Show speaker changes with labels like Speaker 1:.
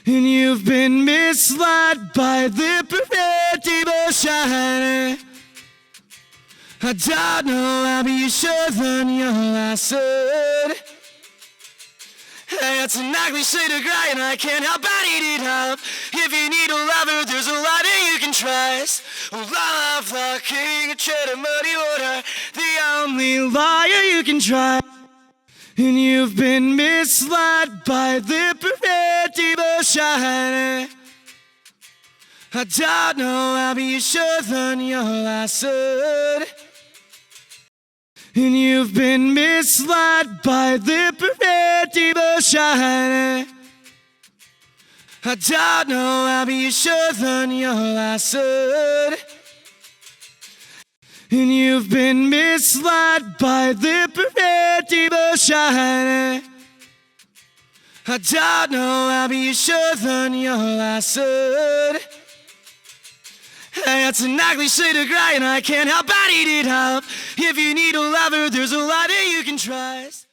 Speaker 1: And you've been misled by the perfect devotion. I don't know how, but you should learn your lesson. It's an ugly shade of gray, and I can't help but eat it up. If you need a lover, there's a lot that you can trust. Love the king, a tread of muddy water, the only lawyer you can trust. And you've been misled by the perfect devotion. I don't know how, but you should learn your lesson. And you've been misled by the perfect devotion. I don't know how, but you should learn your lesson. And you've been misled by the perfect devotion. I don't know how, but you should learn your lesson. It's an ugly shade of gray, and I can't help but eat it up. If you need a lover, there's a lot that you can trust.